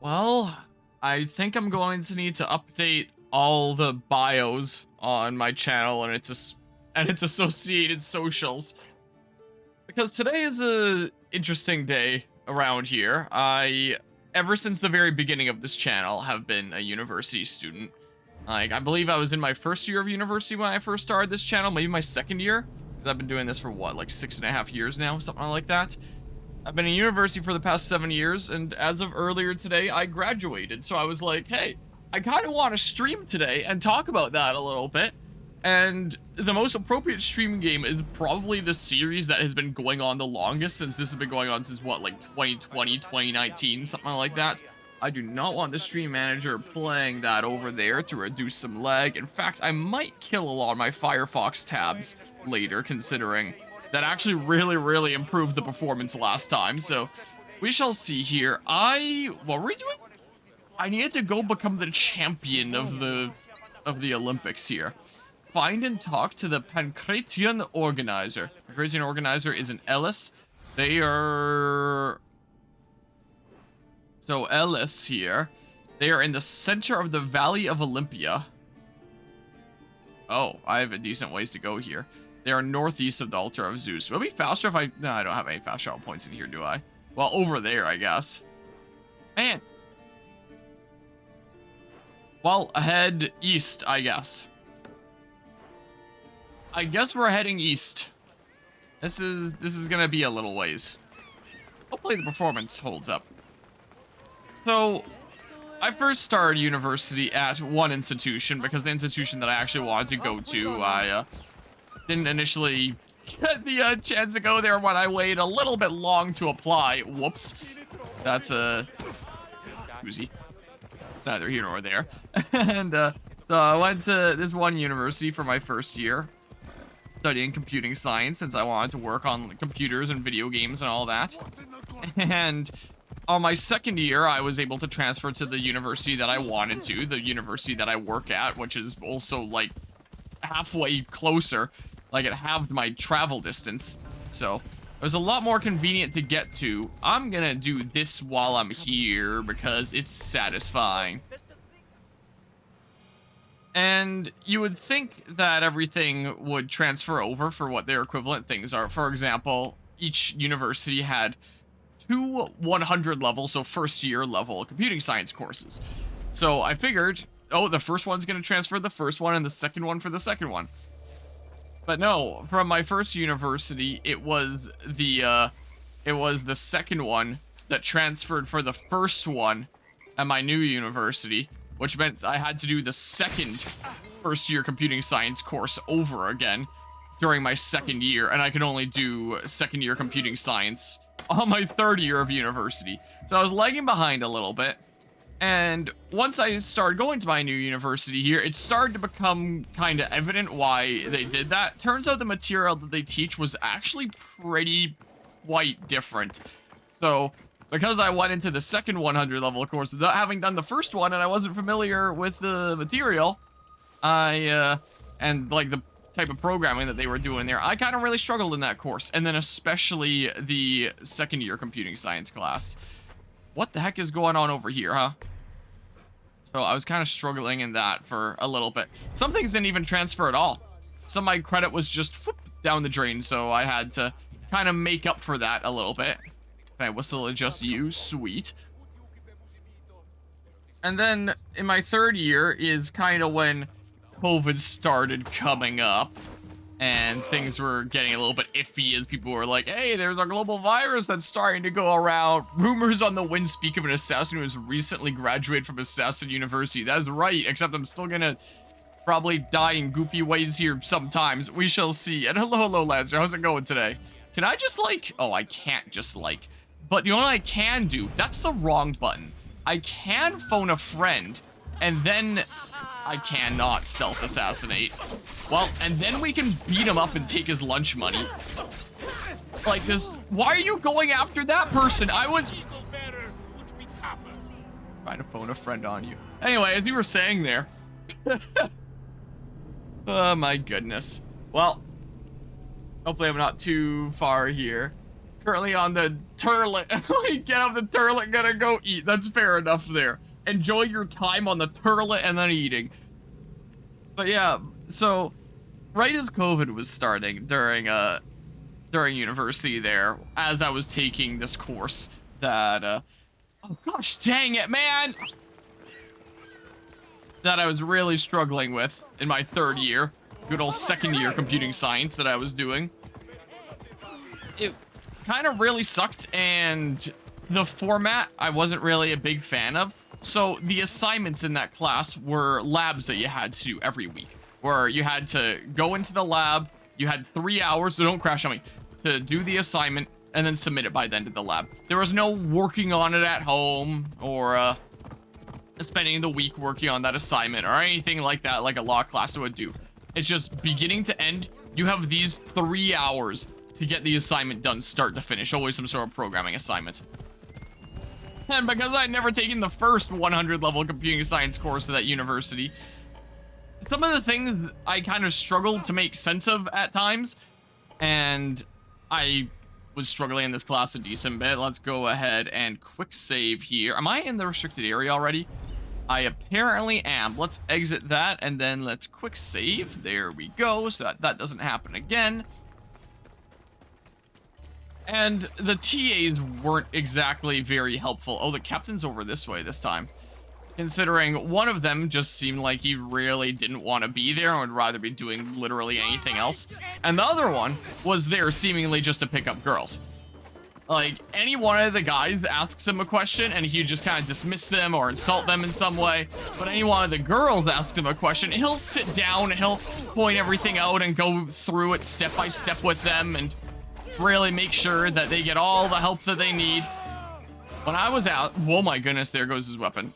Well, I think I'm going to need to update all the bios on my channel and its associated socials because today is a interesting day around here. Ever since the very beginning of this channel, have been a university student. Like, I believe I was in my first year of university when I first started this channel, maybe my second year, because I've been doing this for what, like 6.5 years now, something like that. I've been in university for the past 7 years, and as of earlier today, I graduated. So I was like, hey, I kind of want to stream today and talk about that a little bit. And the most appropriate streaming game is probably the series that has been going on the longest, since this has been going on since, what, like 2020, 2019, something like that. I do not want the stream manager playing that over there to reduce some lag. In fact, I might kill a lot of my Firefox tabs later, considering that actually really improved the performance last time. So we shall see here. What were we doing? I needed to go become the champion of the Olympics here. Find and talk to the Pancratian organizer. Pancratian organizer is in Ellis. They are... So Ellis here. They are in the center of the Valley of Olympia. Oh, I have a decent ways to go here. They are northeast of the altar of Zeus. Will it be faster if I... No, I don't have any fast travel points in here, do I? Well, over there, I guess. Man. Well, head east, I guess. I guess we're heading east. This is gonna be a little ways. Hopefully the performance holds up. So, I first started university at one institution because the institution that I actually wanted to go to, I didn't initially get the chance to go there when I waited a little bit long to apply. Whoops. That's a Susie. It's neither here nor there. And so I went to this one university for my first year, studying computing science, since I wanted to work on computers and video games and all that. And on my second year, I was able to transfer to the university that I wanted to, the university that I work at, which is also like halfway closer. Like, it halved my travel distance. So it was a lot more convenient to get to. I'm gonna do this while I'm here because it's satisfying. And you would think that everything would transfer over for what their equivalent things are. For example, each university had 2 100 level, so first year level computing science courses. So I figured, oh, the first one's going to transfer the first one and the second one for the second one. But no, from my first university, it was the second one that transferred for the first one at my new university, which meant I had to do the second first year computing science course over again during my second year, and I could only do second year computing science on my third year of university. So I was lagging behind a little bit. And once I started going to my new university here, it started to become kind of evident why they did that. Turns out the material that they teach was actually quite different. So because I went into the second 100 level course without having done the first one, and I wasn't familiar with the material, and like the type of programming that they were doing there, I kind of really struggled in that course. And then especially the second year computing science class. What the heck is going on over here, huh? So I was kind of struggling in that for a little bit. Some things didn't even transfer at all. Some of my credit was just whoop, down the drain, so I had to kind of make up for that a little bit. Can I whistle adjust you? Sweet. And then in my third year is kind of when COVID started coming up, and things were getting a little bit iffy as people were like, hey, there's a global virus that's starting to go around. Rumors on the wind speak of an assassin who has recently graduated from Assassin University. That's right, except I'm still gonna probably die in goofy ways here sometimes. We shall see. And hello, Lancer. How's it going today? Can I just like... Oh, I can't just like... But you know what I can do? That's the wrong button. I can phone a friend, and then I cannot stealth assassinate. Well, and then we can beat him up and take his lunch money. Like, why are you going after that person? I was trying to phone a friend on you. Anyway, as you were saying there. Oh my goodness. Well, hopefully I'm not too far here. Currently on the turlet. Like, get off the turlet, gotta go eat. That's fair enough there. Enjoy your time on the turlet and then eating. But yeah, so right as COVID was starting during university there, as I was taking this course that oh gosh dang it, man, that I was really struggling with in my third year, good old second year computing science that I was doing. It kind of really sucked, and the format I wasn't really a big fan of. So the assignments in that class were labs that you had to do every week, where you had to go into the lab, you had 3 hours, so don't crash on me, to do the assignment and then submit it by the end of the lab. There was no working on it at home or spending the week working on that assignment or anything like that, like a law class would do. It's just beginning to end, you have these 3 hours to get the assignment done start to finish, always some sort of programming assignment. And because I'd never taken the first 100 level computing science course at that university, some of the things I kind of struggled to make sense of at times, and I was struggling in this class a decent bit. Let's go ahead and quick save here. Am I in the restricted area already? I apparently am. Let's exit that and then let's quick save. There we go, so that doesn't happen again. And the TAs weren't exactly very helpful. Oh, the captain's over this way this time. Considering one of them just seemed like he really didn't want to be there and would rather be doing literally anything else. And the other one was there seemingly just to pick up girls. Like, any one of the guys asks him a question and he just kind of dismiss them or insult them in some way. But any one of the girls asks him a question, he'll sit down and he'll point everything out and go through it step by step with them and really make sure that they get all the help that they need. When I was out, oh my goodness, there goes his weapon.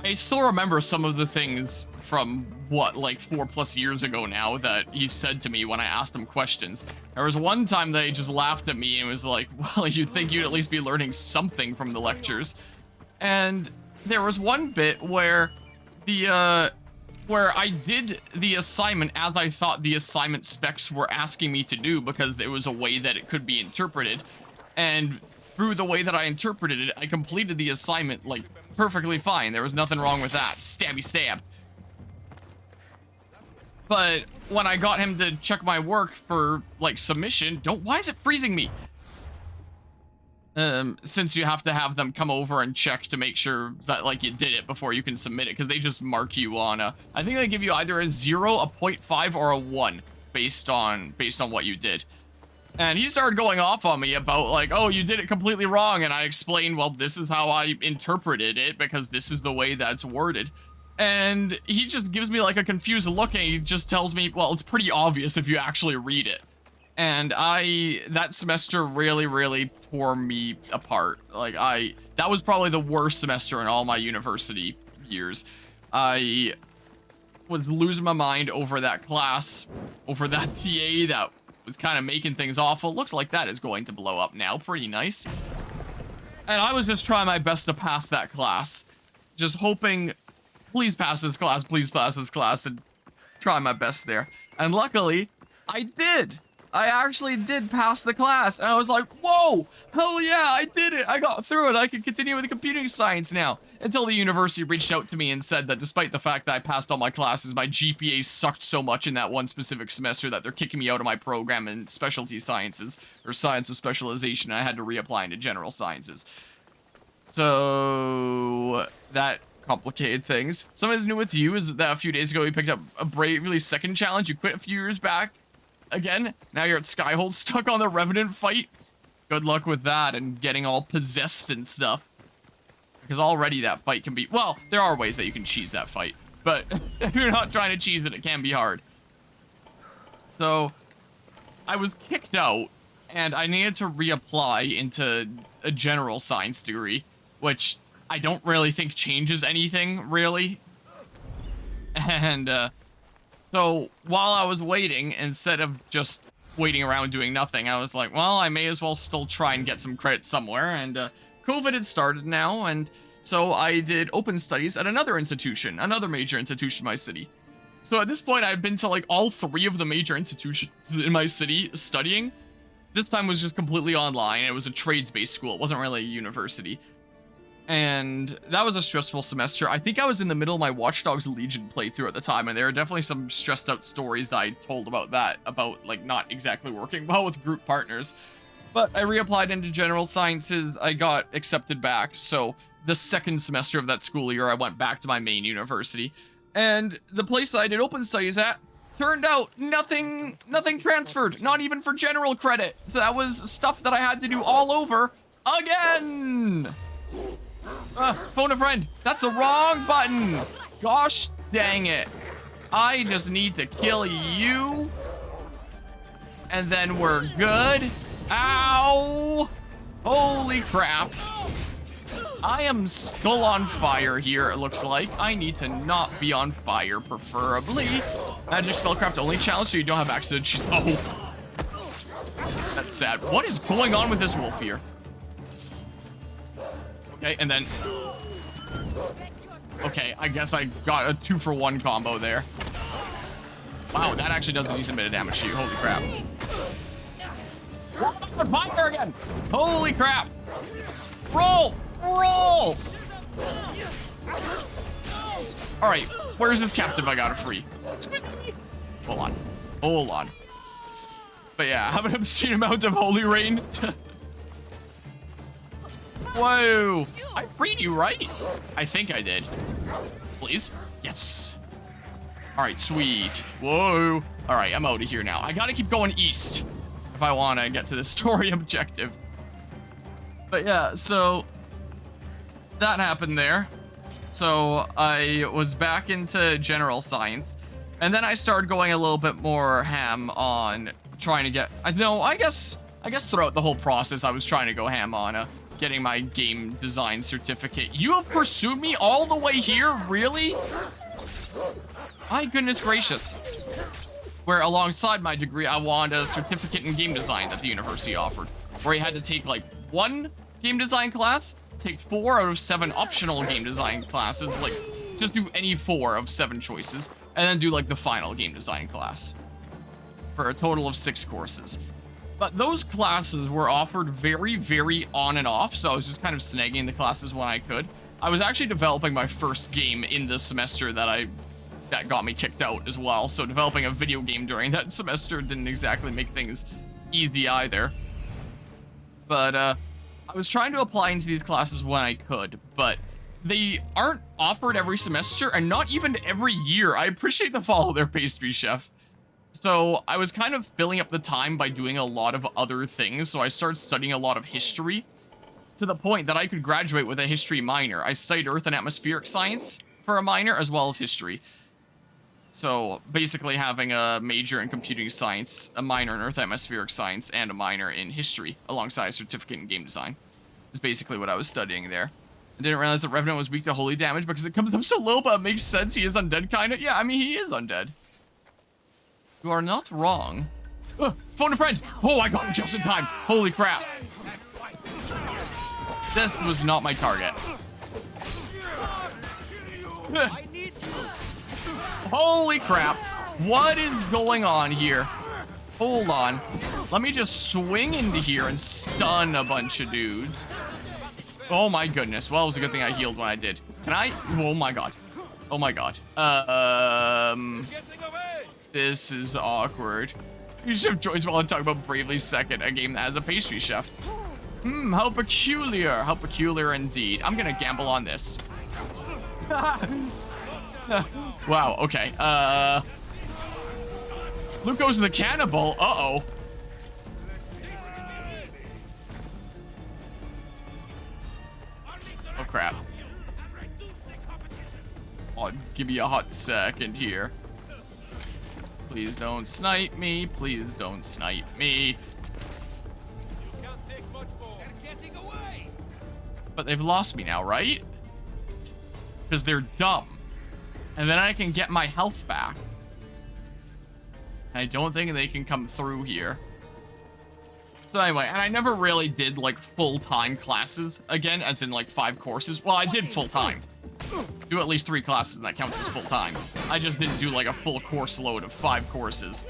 I still remember some of the things from, what, like 4+ years ago now that he said to me when I asked him questions. There was one time that he just laughed at me and was like, well, you'd think you'd at least be learning something from the lectures. And there was one bit where where I did the assignment as I thought the assignment specs were asking me to do because there was a way that it could be interpreted. And through the way that I interpreted it, I completed the assignment, like, perfectly fine. There was nothing wrong with that. Stabby stab. But when I got him to check my work for, like, submission, why is it freezing me? Since you have to have them come over and check to make sure that, like, you did it before you can submit it, because they just mark you on I think they give you either a 0, a 0.5, or a 1 based on what you did. And he started going off on me about, like, oh, you did it completely wrong, and I explained, well, this is how I interpreted it, because this is the way that's worded. And he just gives me, like, a confused look, and he just tells me, well, it's pretty obvious if you actually read it. And that semester really, really tore me apart. Like, that was probably the worst semester in all my university years. I was losing my mind over that class, over that TA that was kind of making things awful. Looks like that is going to blow up now. Pretty nice. And I was just trying my best to pass that class. Just hoping, please pass this class, and try my best there. And luckily, I did. I actually did pass the class, and I was like, whoa, hell yeah, I did it. I got through it. I can continue with the computing science now. Until the university reached out to me and said that despite the fact that I passed all my classes, my GPA sucked so much in that one specific semester that they're kicking me out of my program in specialty sciences, or science of specialization, and I had to reapply into general sciences. So that complicated things. Something that's new with you is that a few days ago you picked up a bravely second challenge. You quit a few years back. Again, now you're at Skyhold, stuck on the Revenant fight. Good luck with that and getting all possessed and stuff. Because already that fight can be... Well, there are ways that you can cheese that fight. But if you're not trying to cheese it, it can be hard. So, I was kicked out, and I needed to reapply into a general science degree, which I don't really think changes anything, really. And, so, while I was waiting, instead of just waiting around doing nothing, I was like, well, I may as well still try and get some credit somewhere, and COVID had started now, and so I did open studies at another institution, another major institution in my city. So at this point, I'd been to, like, all 3 of the major institutions in my city studying, this time was just completely online. It was a trades-based school. It wasn't really a university. And that was a stressful semester. I think I was in the middle of my Watch Dogs Legion playthrough at the time, and there are definitely some stressed out stories that I told about that, about like not exactly working well with group partners. But I reapplied into general sciences. I got accepted back. So the second semester of that school year, I went back to my main university. And the place I did open studies at, turned out nothing transferred, not even for general credit. So that was stuff that I had to do all over again. Phone a friend. That's the wrong button. Gosh dang it. I just need to kill you. And then we're good. Ow. Holy crap. I am skull on fire here, it looks like. I need to not be on fire, preferably. Magic spellcraft only challenge, so you don't have accident. She's... Oh. That's sad. What is going on with this wolf here? Okay, and then... Okay, I guess I got a 2-for-1 combo there. Wow, that actually does a decent bit of damage to you. Holy crap. We're on fire again! Holy crap! Roll! Roll! Alright, where's this captive I got to free? Hold on. Hold on. But yeah, have an obscene amount of holy rain. Whoa! I freed you, right? I think I did. Please? Yes. Alright, sweet. Whoa. Alright, I'm out of here now. I gotta keep going east if I want to get to the story objective. But yeah, so that happened there. So I was back into general science, and then I started going a little bit more ham on trying to get... No, I guess throughout the whole process, I was trying to go ham on getting my game design certificate. You have pursued me all the way here? Really? My goodness gracious. Where alongside my degree, I wanted a certificate in game design that the university offered, where you had to take like 1 game design class, take 4 out of 7 optional game design classes, like just do any 4 of 7 choices, and then do like the final game design class for a total of 6 courses. But those classes were offered very, very on and off, so I was just kind of snagging the classes when I could. I was actually developing my first game in the semester that got me kicked out as well, so developing a video game during that semester didn't exactly make things easy either. But I was trying to apply into these classes when I could, but they aren't offered every semester, and not even every year. I appreciate the follow there, pastry chef. So I was kind of filling up the time by doing a lot of other things, so I started studying a lot of history, to the point that I could graduate with a history minor. I studied Earth and Atmospheric Science for a minor, as well as history. So basically having a major in computing science, a minor in Earth Atmospheric Science, and a minor in history, alongside a certificate in game design, is basically what I was studying there. I didn't realize that Revenant was weak to holy damage because it comes up so low, but it makes sense. He is undead, kind of. Yeah, I mean, he is undead. You are not wrong. Phone a friend. Oh, I got him just in time. Holy crap. This was not my target. Holy crap. What is going on here? Hold on. Let me just swing into here and stun a bunch of dudes. Oh my goodness. Well, it was a good thing I healed when I did. Can I? Oh my god. Oh my god. This is awkward. You should have joined while I'm talking about Bravely Second, a game that has a pastry chef. How peculiar. How peculiar indeed. I'm gonna gamble on this. Wow, okay. Luco's the cannibal. Uh-oh. Oh, crap. I'll give you a hot second here. Please don't snipe me. Please don't snipe me. But they've lost me now, right? Because they're dumb. And then I can get my health back. I don't think they can come through here. So anyway, and I never really did like full-time classes again, as in like 5 courses. Well, I did full-time. Do at least 3 classes and that counts as full-time. I just didn't do like a full course load of 5 courses.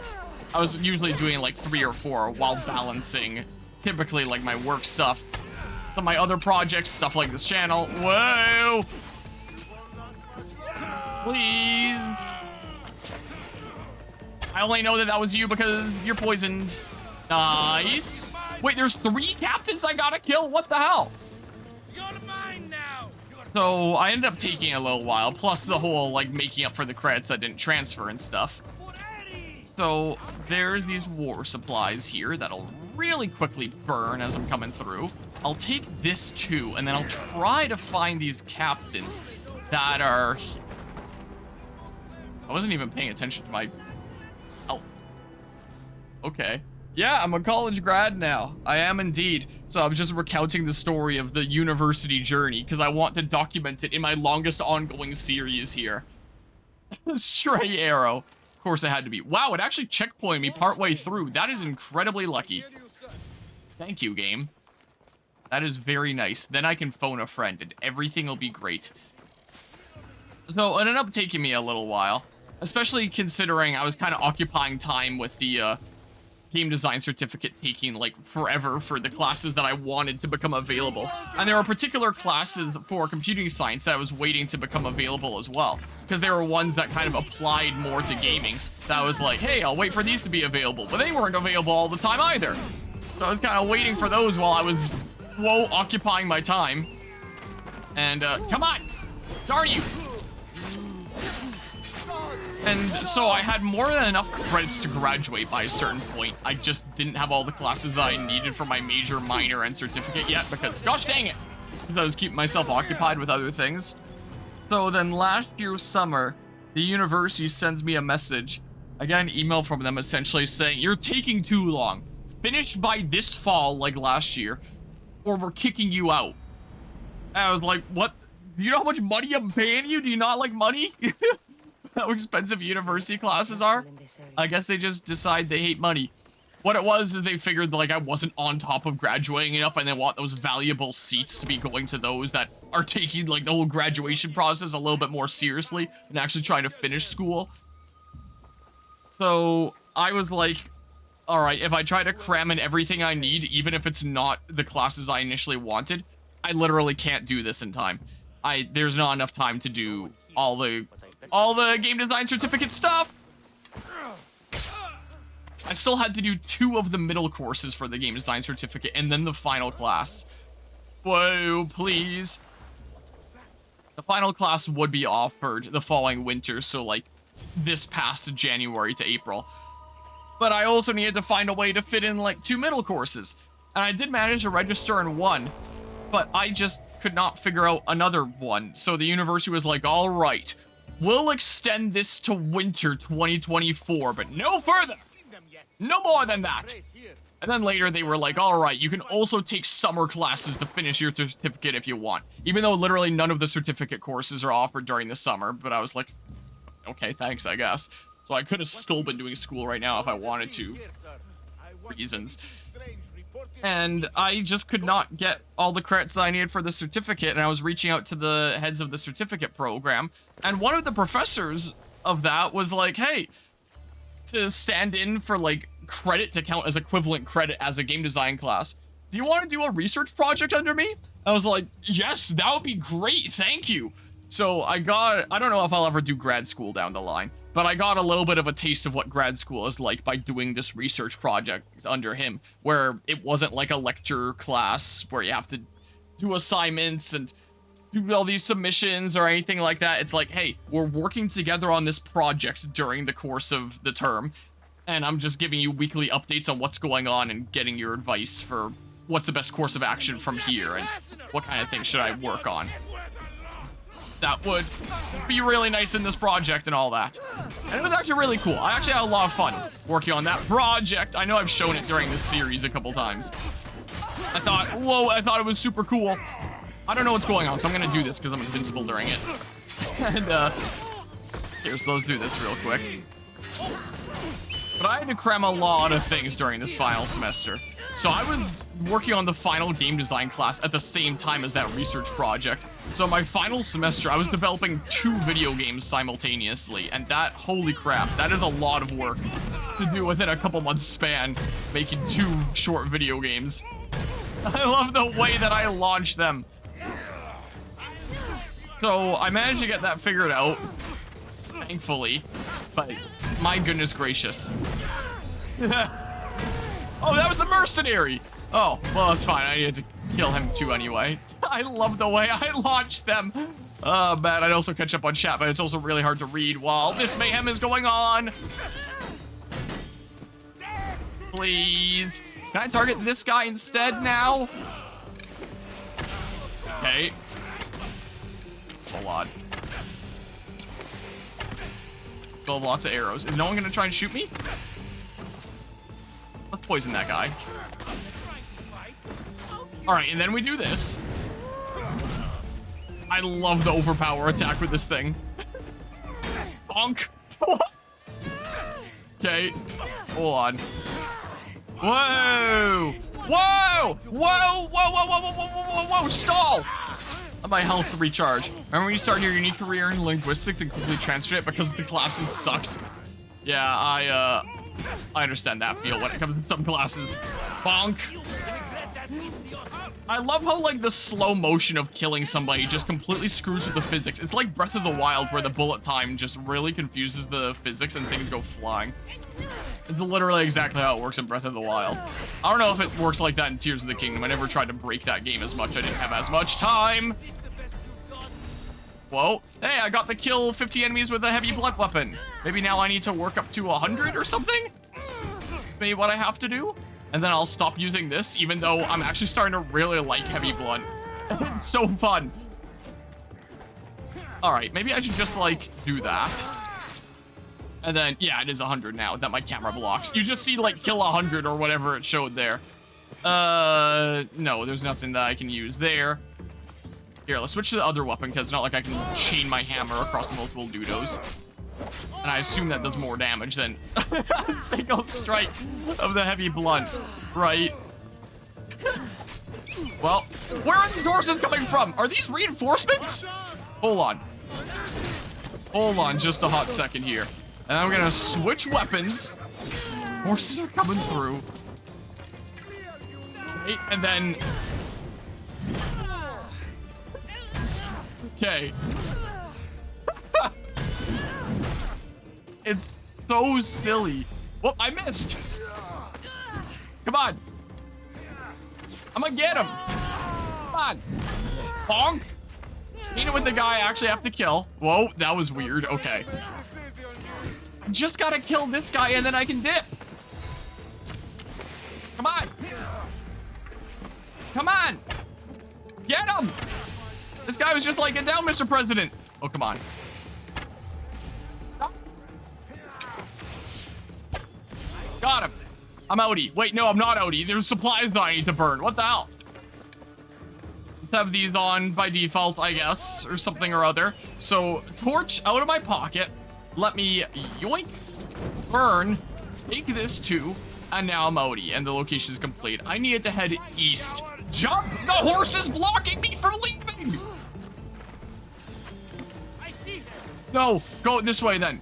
I was usually doing like 3 or 4 while balancing typically like my work stuff, some of my other projects, stuff like this channel. Whoa! Please. I only know that that was you because you're poisoned. Nice. Wait, there's 3 captains I gotta kill? What the hell? So I ended up taking a little while, plus the whole like making up for the credits that didn't transfer and stuff. So there's these war supplies here that'll really quickly burn as I'm coming through. I'll take this too, and then I'll try to find these captains that are... I wasn't even paying attention to my... Oh. Okay. Yeah, I'm a college grad now. I am indeed. So I'm just recounting the story of the university journey because I want to document it in my longest ongoing series here. Stray arrow. Of course it had to be. Wow, it actually checkpointed me partway through. That is incredibly lucky. Thank you, game. That is very nice. Then I can phone a friend and everything will be great. So it ended up taking me a little while, especially considering I was kind of occupying time with the game design certificate taking like forever for the classes that I wanted to become available. And there were particular classes for computing science that I was waiting to become available as well, because there were ones that kind of applied more to gaming. That was like, hey, I'll wait for these to be available, but they weren't available all the time either. So I was kind of waiting for those while I was, whoa, occupying my time. And come on, darn you. And so I had more than enough credits to graduate by a certain point. I just didn't have all the classes that I needed for my major, minor, and certificate yet because, gosh dang it, because I was keeping myself occupied with other things. So then last year's summer, the university sends me a message. I got an email from them essentially saying, you're taking too long. Finish by this fall like last year, or we're kicking you out. And I was like, what? Do you know how much money I'm paying you? Do you not like money? How expensive university classes are? I guess they just decide they hate money. What it was is they figured like I wasn't on top of graduating enough and they want those valuable seats to be going to those that are taking like the whole graduation process a little bit more seriously and actually trying to finish school. So I was like, all right, if I try to cram in everything I need, even if it's not the classes I initially wanted, I literally can't do this in time. There's not enough time to do all the game design certificate stuff. I still had to do 2 of the middle courses for the game design certificate and then the final class. Whoa, please. The final class would be offered the following winter, so like this past January to April. But I also needed to find a way to fit in like 2 middle courses. And I did manage to register in one, but I just could not figure out another one. So the university was like, all right, we'll extend this to winter 2024, but no further. No more than that. And then later they were like, all right, you can also take summer classes to finish your certificate if you want. Even though literally none of the certificate courses are offered during the summer. But I was like, okay, thanks, I guess. So I could have still been doing school right now if I wanted to. Reasons. And I just could not get all the credits I needed for the certificate, and I was reaching out to the heads of the certificate program, and one of the professors of that was like, hey, to stand in for like credit to count as equivalent credit as a game design class, do you want to do a research project under me? I was like, yes, that would be great, thank you. So I don't know if I'll ever do grad school down the line, but I got a little bit of a taste of what grad school is like by doing this research project under him, where it wasn't like a lecture class where you have to do assignments and do all these submissions or anything like that. It's like, hey, we're working together on this project during the course of the term, and I'm just giving you weekly updates on what's going on and getting your advice for what's the best course of action from here and what kind of things should I work on. That would be really nice in this project and all that. And it was actually really cool. I actually had a lot of fun working on that project. I know I've shown it during this series a couple times. I thought, whoa, I thought it was super cool. I don't know what's going on, so I'm gonna do this because I'm invincible during it. And, here, so let's do this real quick. But I had to cram a lot of things during this final semester. So I was working on the final game design class at the same time as that research project. So my final semester, I was developing 2 video games simultaneously, and that, holy crap, that is a lot of work. to do within a couple months span, making 2 short video games. I love the way that I launch them. So I managed to get that figured out, thankfully, but my goodness gracious. Oh, that was the mercenary. Oh, well, that's fine. I needed to kill him too anyway. I love the way I launch them. Oh, man, I'd also catch up on chat, but it's also really hard to read while this mayhem is going on. Please. Can I target this guy instead now? Okay. Hold on. Still have lots of arrows. Is no one gonna try and shoot me? Let's poison that guy. All right, and then we do this. I love the overpower attack with this thing. Bonk. Okay, hold on. Whoa! Whoa! Whoa! Whoa! Whoa! Whoa! Whoa! Whoa! Whoa! Whoa! Stall! My health recharge. Remember when you started your unique career in linguistics and quickly transferred it because the classes sucked? Yeah, I understand that feel when it comes to some classes. Bonk. I love how, like, the slow motion of killing somebody just completely screws with the physics. It's like Breath of the Wild, where the bullet time just really confuses the physics and things go flying. It's literally exactly how it works in Breath of the Wild. I don't know if it works like that in Tears of the Kingdom. I never tried to break that game as much. I didn't have as much time. Whoa. Hey, I got to kill 50 enemies with a heavy blunt weapon. Maybe now I need to work up to 100 or something? Maybe what I have to do? And then I'll stop using this, even though I'm actually starting to really like heavy blunt. It's so fun. All right, maybe I should just, like, do that. And then, yeah, it is 100 now that my camera blocks. You just see, like, kill 100 or whatever it showed there. No, there's nothing that I can use there. Here, let's switch to the other weapon, because it's not like I can chain my hammer across multiple dodos. And I assume that does more damage than a single strike of the heavy blunt, right? Well, where are these horses coming from? Are these reinforcements? Hold on. Hold on just a hot second here. And I'm gonna switch weapons. Horses are coming through. Okay, and then... Okay. It's so silly. Whoop, I missed. Come on. I'm gonna get him. Come on. Bonk. Chain it with the guy I actually have to kill. Whoa, that was weird. Okay. I just gotta kill this guy and then I can dip. Come on. Come on. Get him. This guy was just like, get down, Mr. President. Oh, come on. Stop. Got him. I'm outie. Wait, no, I'm not outie. There's supplies that I need to burn. What the hell? Let's have these on by default, I guess, or something or other. So, torch out of my pocket. Let me yoink, burn, take this too, and now I'm outie, and the location is complete. I needed to head east. Jump! The horse is blocking me from leaving! No, go this way then.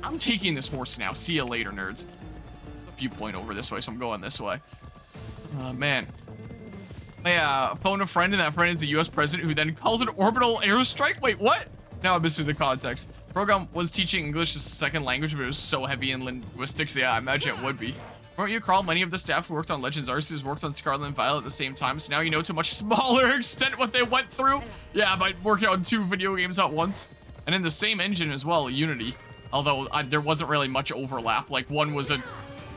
I'm taking this horse now. See you later, nerds. Viewpoint over this way, so I'm going this way. Man. I phoned a friend, and that friend is the US president who then calls it orbital airstrike. Wait, what? Now I'm missing the context. Program was teaching English as a second language, but it was so heavy in linguistics. Yeah, I imagine it would be. Weren't you, Carl? Many of the staff who worked on Legends Arceus worked on Scarlet and Violet at the same time, so now you know to a much smaller extent what they went through. Yeah, by working on 2 video games at once. And in the same engine as well, Unity. Although there wasn't really much overlap. Like, one was a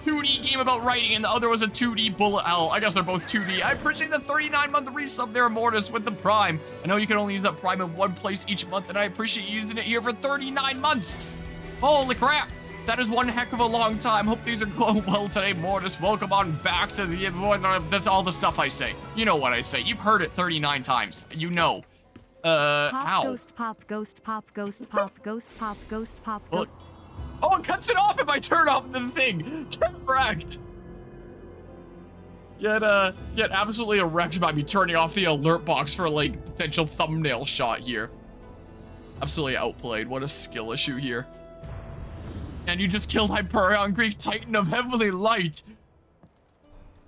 2D game about writing, and the other was a 2D bullet hell. I guess they're both 2D. I appreciate the 39-month resub there, Mortis, with the Prime. I know you can only use that Prime in one place each month, and I appreciate using it here for 39 months. Holy crap. That is one heck of a long time. Hope these are going well today, Mortis. Welcome on back to the... That's all the stuff I say. You know what I say. You've heard it 39 times. You know. Pop, ow. ghost, pop, ghost, pop, ghost, pop, ghost, pop, ghost, pop, ghost. Oh, it cuts it off if I turn off the thing. Get wrecked. Get absolutely wrecked by me turning off the alert box for, like, potential thumbnail shot here. Absolutely outplayed. What a skill issue here. And you just killed Hyperion, Greek Titan of Heavenly Light.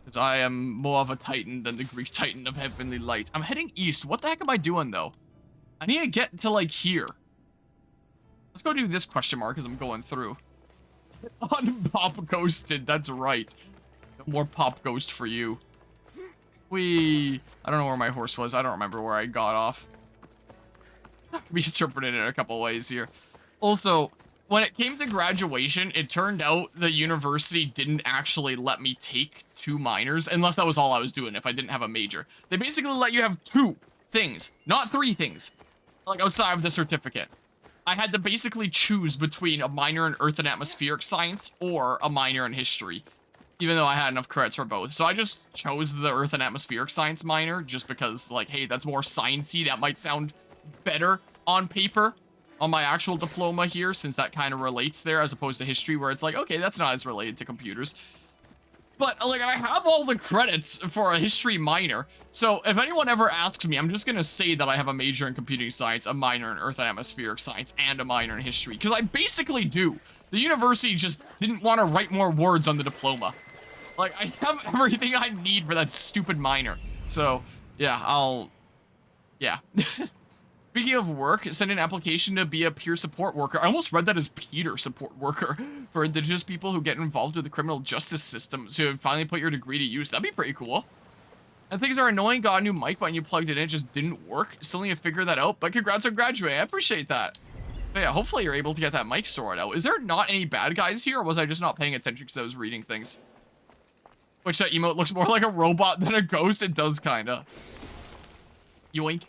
Because I am more of a Titan than the Greek Titan of Heavenly Light. I'm heading east. What the heck am I doing, though? I need to get to, like, here. Let's go do this question mark as I'm going through. Unpop ghosted, that's right. No more pop ghost for you. Whee! I don't know where my horse was. I don't remember where I got off. That can be interpreted in a couple ways here. Also, when it came to graduation, it turned out the university didn't actually let me take 2 minors, unless that was all I was doing, if I didn't have a major. They basically let you have 2 things, not 3 things, like outside of the certificate. I had to basically choose between a minor in Earth and Atmospheric Science or a minor in History, even though I had enough credits for both. So I just chose the Earth and Atmospheric Science minor, just because, like, hey, that's more sciencey. That might sound better on paper on my actual diploma here, since that kind of relates there, as opposed to History, where it's like, okay, that's not as related to computers. But, like, I have all the credits for a History minor, so if anyone ever asks me, I'm just gonna say that I have a major in Computing Science, a minor in Earth and Atmospheric Science, and a minor in History, because I basically do. The university just didn't want to write more words on the diploma. Like, I have everything I need for that stupid minor. So, yeah, yeah. Speaking of work, send an application to be a peer support worker. I almost read that as Peter support worker for Indigenous people who get involved with the criminal justice system. So you finally put your degree to use. That'd be pretty cool. And things are annoying. Got a new mic, but when you plugged it in, it just didn't work. Still need to figure that out. But congrats on graduating. I appreciate that. But yeah, hopefully you're able to get that mic sorted out. Is there not any bad guys here, or was I just not paying attention because I was reading things? Which that emote looks more like a robot than a ghost. It does, kinda. Yoink.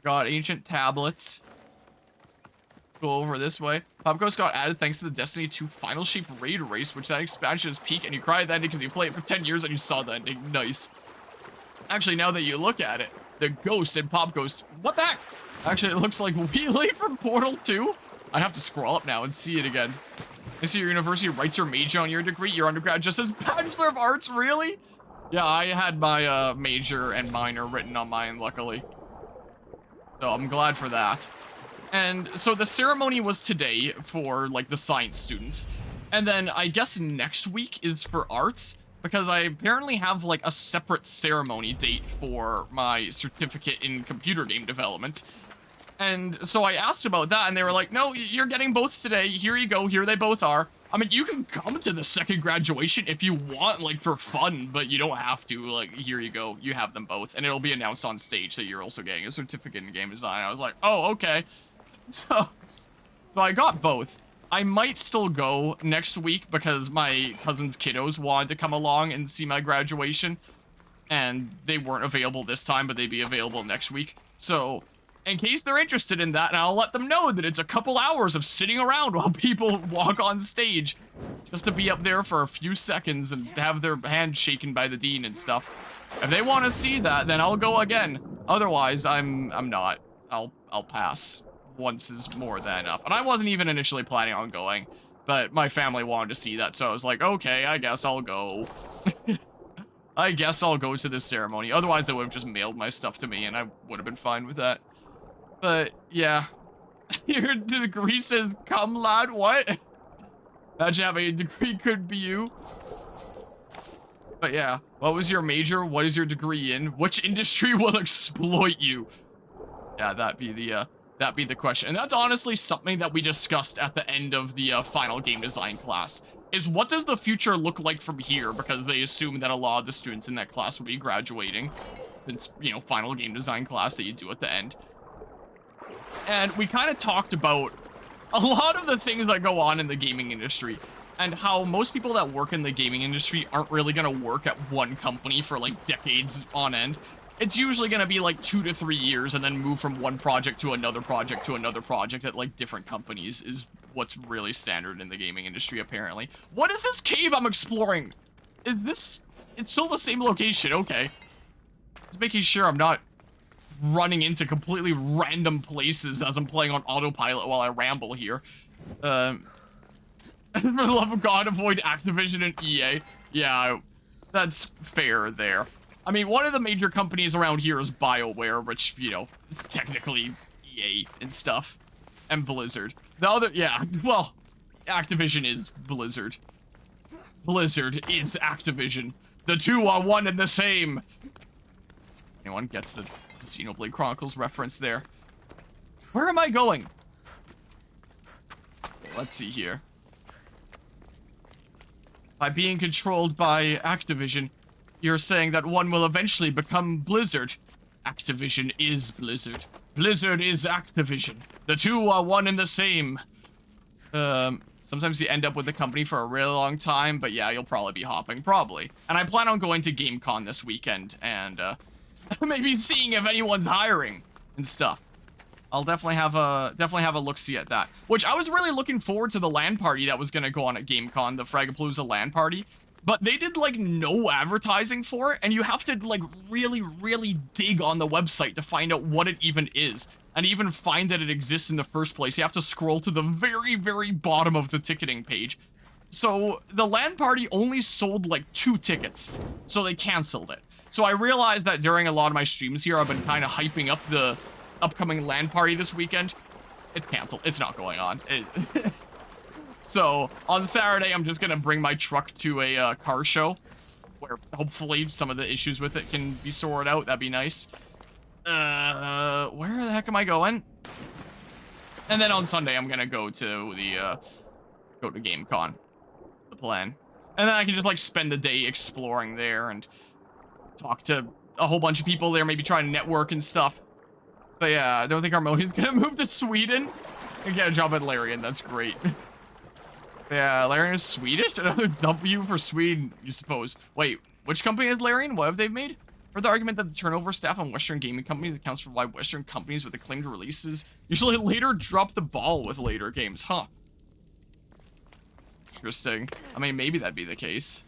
Got ancient tablets. Go over this way. Pop Ghost got added thanks to the Destiny 2 Final Shape raid race, which that expansion is peak, and you cried at the ending because you played it for 10 years and you saw the ending. Nice. Actually, now that you look at it, the Ghost and Pop Ghost, what the heck? Actually, it looks like Wheelie from Portal 2. I have to scroll up now and see it again. I see your university writes your major on your degree. Your undergrad just says Bachelor of Arts, really? Yeah, I had my major and minor written on mine, luckily. So I'm glad for that. And so the ceremony was today for, like, the science students. And then I guess next week is for arts, because I apparently have, like, a separate ceremony date for my certificate in computer game development. And so I asked about that, and they were like, no, you're getting both today. Here you go. Here they both are. I mean, you can come to the second graduation if you want, like, for fun, but you don't have to. Like, here you go. You have them both. And it'll be announced on stage that you're also getting a certificate in game design. I was like, oh, okay. So I got both. I might still go next week because my cousin's kiddos wanted to come along and see my graduation. And they weren't available this time, but they'd be available next week. So in case they're interested in that, and I'll let them know that it's a couple hours of sitting around while people walk on stage just to be up there for a few seconds and have their hand shaken by the dean and stuff. If they want to see that, then I'll go again. Otherwise, I'm not. I'll pass. Once is more than enough. And I wasn't even initially planning on going, but my family wanted to see that, so I was like, okay, I guess I'll go. I guess I'll go to this ceremony. Otherwise, they would have just mailed my stuff to me, and I would have been fine with that. But, yeah. Your degree says, come lad, what? Imagine having a degree could be you. But yeah, what was your major? What is your degree in? Which industry will exploit you? Yeah, that'd be the question. And that's honestly something that we discussed at the end of the final game design class. Is what does the future look like from here? Because they assume that a lot of the students in that class will be graduating. Since, you know, final game design class that you do at the end. And we kind of talked about a lot of the things that go on in the gaming industry. And how most people that work in the gaming industry aren't really going to work at one company for like decades on end. It's usually going to be like 2 to 3 years and then move from one project to another project to another project at like different companies is what's really standard in the gaming industry apparently. What is this cave I'm exploring? Is this... It's still the same location, okay. Just making sure I'm not running into completely random places as I'm playing on autopilot while I ramble here. For the love of God, avoid Activision and EA. Yeah, that's fair there. I mean, one of the major companies around here is BioWare, which, you know, is technically EA and stuff. And Blizzard. The other, yeah, well, Activision is Blizzard. Blizzard is Activision. The two are one and the same. Anyone gets the Xenoblade Chronicles reference there? Where am I going? Let's see here. By being controlled by Activision, you're saying that one will eventually become Blizzard. Activision is Blizzard. Blizzard is Activision. The two are one and the same. Sometimes you end up with the company for a really long time, but yeah, you'll probably be hopping, probably. And I plan on going to GameCon this weekend and maybe seeing if anyone's hiring and stuff. I'll definitely have a look-see at that. Which I was really looking forward to the LAN party that was gonna go on at GameCon, the Fragapalooza LAN party. But they did like no advertising for it, and you have to like really, really dig on the website to find out what it even is. And even find that it exists in the first place. You have to scroll to the very, very bottom of the ticketing page. So the LAN party only sold like 2 tickets, so they canceled it. So I realized that during a lot of my streams here, I've been kind of hyping up the upcoming LAN party this weekend. It's canceled. It's not going on. So on Saturday, I'm just gonna bring my truck to a car show, where hopefully some of the issues with it can be sorted out. That'd be nice. Where the heck am I going? And then on Sunday, I'm gonna go to the, go to GameCon. The plan. And then I can just, like, spend the day exploring there and talk to a whole bunch of people there, maybe try to network and stuff. But yeah, I don't think Harmonia's gonna move to Sweden and get a job at Larian. That's great. Yeah, Larian is Swedish? Another W for Sweden, you suppose. Wait, which company is Larian? What have they made? For the argument that the turnover staff on Western gaming companies accounts for why Western companies with acclaimed releases usually later drop the ball with later games, huh? Interesting. I mean, maybe that'd be the case.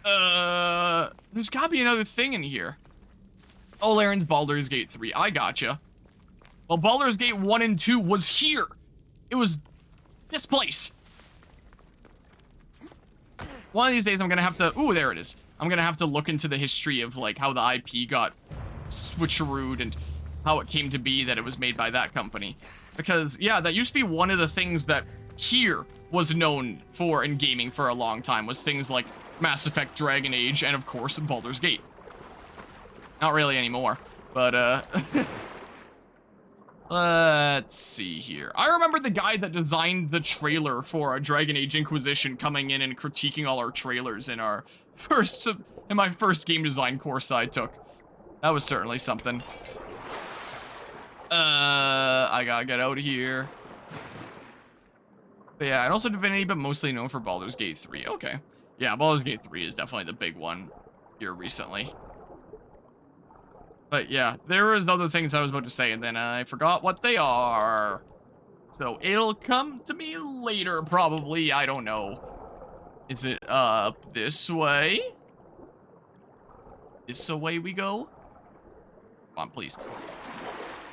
There's gotta be another thing in here. Oh, Larian's Baldur's Gate 3. I gotcha. Well, Baldur's Gate 1 and 2 was here. It was this place. One of these days, I'm gonna have to... Ooh, there it is. I'm gonna have to look into the history of, like, how the IP got switcherooed and how it came to be that it was made by that company. Because, yeah, that used to be one of the things that here was known for in gaming for a long time, was things like Mass Effect, Dragon Age, and, of course, Baldur's Gate. Not really anymore, but, let's see here. I remember the guy that designed the trailer for a Dragon Age Inquisition coming in and critiquing all our trailers in our in my first game design course that I took. That was certainly something. I gotta get out of here. But yeah, and also Divinity, but mostly known for Baldur's Gate 3. Okay. Yeah, Baldur's Gate 3 is definitely the big one here recently. But yeah, there was other things I was about to say, and then I forgot what they are. So it'll come to me later, probably. I don't know. Is it up this way? This way we go? Come on, please.